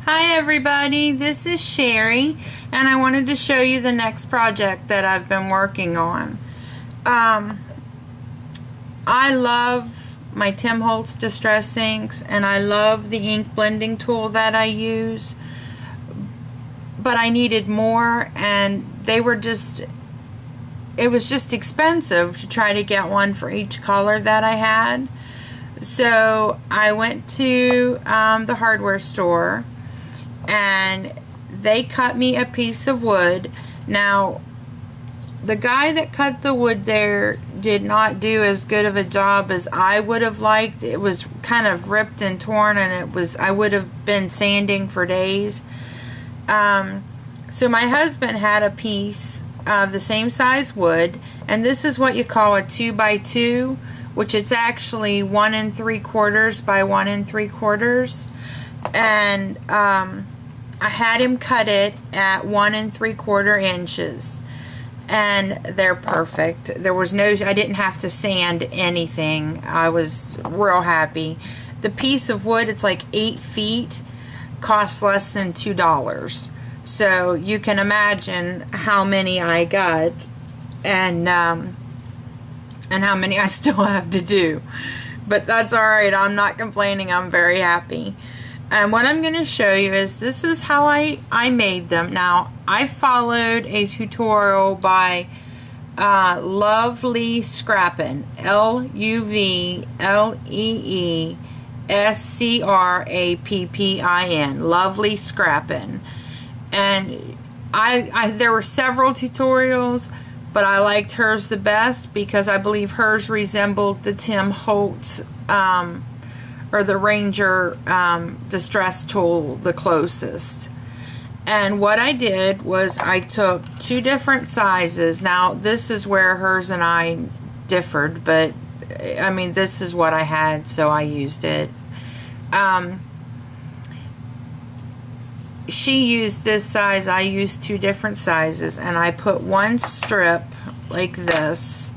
Hi everybody, this is Sherry, and I wanted to show you the next project that I've been working on. I love my Tim Holtz Distress inks, and I love the ink blending tool that I use, but I needed more, and it was just expensive to try to get one for each color that I had. So I went to the hardware store, and they cut me a piece of wood. Now, the guy that cut the wood there did not do as good of a job as I would have liked. It was kind of ripped and torn, and I would have been sanding for days. So my husband had a piece of the same size wood, and this is what you call a 2x2, which it's actually 1 3/4 by 1 3/4, and I had him cut it at 1 3/4 inches, and they're perfect. I didn't have to sand anything. I was real happy. The piece of wood, it's like 8 feet, costs less than $2. So you can imagine how many I got, and how many I still have to do. But that's alright, I'm not complaining, I'm very happy. And what I'm going to show you is this is how I made them. Now, I followed a tutorial by Lovely Scrappin', LUVLEESCRAPPIN, Lovely Scrappin'. And there were several tutorials, but I liked hers the best because I believe hers resembled the Tim Holtz or the Ranger distress tool the closest. And what I did was I took 2 different sizes. Now, this is where hers and I differed, but I mean, this is what I had, so I used it. She used this size, I used 2 different sizes, and I put 1 strip like this.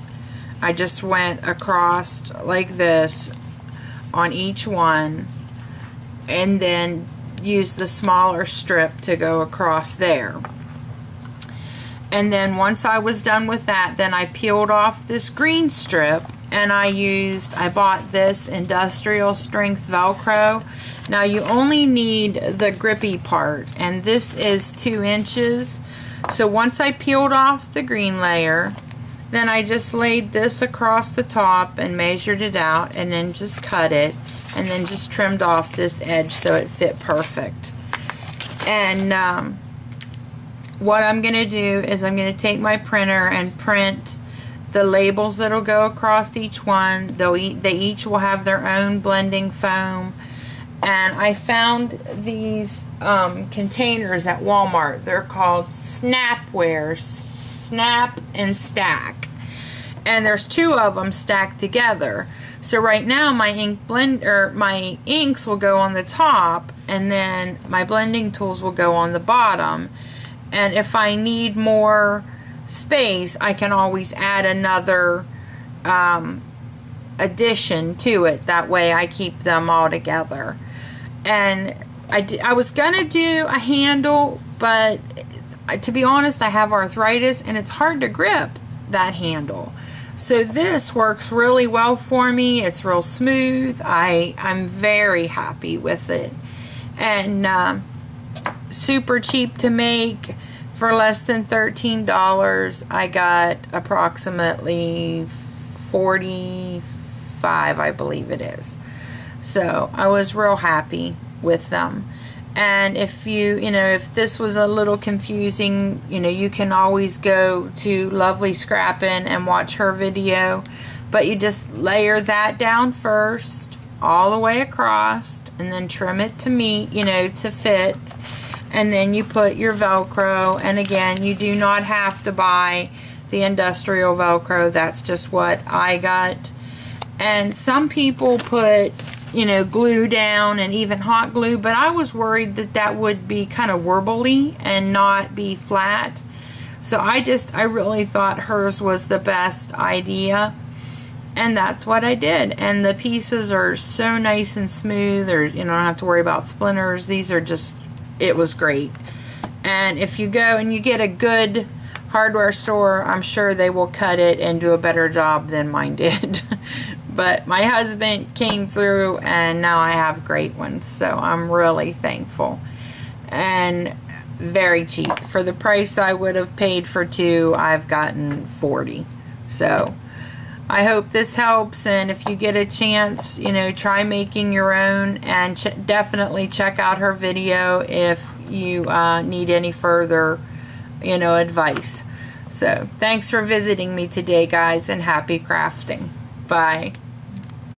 I just went across like this on each one, and then use the smaller strip to go across there. And then once I was done with that, then I peeled off this green strip, and I bought this industrial strength Velcro. Now you only need the grippy part, and this is 2 inches. So once I peeled off the green layer, then I just laid this across the top and measured it out, and then just cut it, and then just trimmed off this edge so it fit perfect. And what I'm going to do is I'm going to take my printer and print the labels that'll go across each one. They each will have their own blending foam. And I found these containers at Walmart. They're called Snapware, Snap and Stack, and there's 2 of them stacked together. So right now my my inks will go on the top, and then my blending tools will go on the bottom. And if I need more space, I can always add another addition to it. That way I keep them all together. And I was gonna do a handle, but to be honest, I have arthritis, and it's hard to grip that handle. So this works really well for me. It's real smooth. I'm very happy with it. And super cheap to make. For less than $13, I got approximately 45, I believe it is. So I was real happy with them. And if if this was a little confusing, you can always go to Lovely Scrappin' and watch her video. But you just layer that down first, all the way across, and then trim it to fit. And then you put your Velcro, and again, you do not have to buy the industrial Velcro. That's just what I got. And some people put glue down, and even hot glue, but I was worried that would be kind of warbly and not be flat. So I really thought hers was the best idea. And that's what I did. And the pieces are so nice and smooth. Or you don't have to worry about splinters. These are just it was great. And if you go and you get a good hardware store, I'm sure they will cut it and do a better job than mine did. But my husband came through and now I have great ones, so I'm really thankful. And very cheap. For the price I would have paid for 2, I've gotten 40. So I hope this helps, and if you get a chance, you know, try making your own, and definitely check out her video if you need any further, you know, advice. So thanks for visiting me today, guys, and happy crafting. Bye.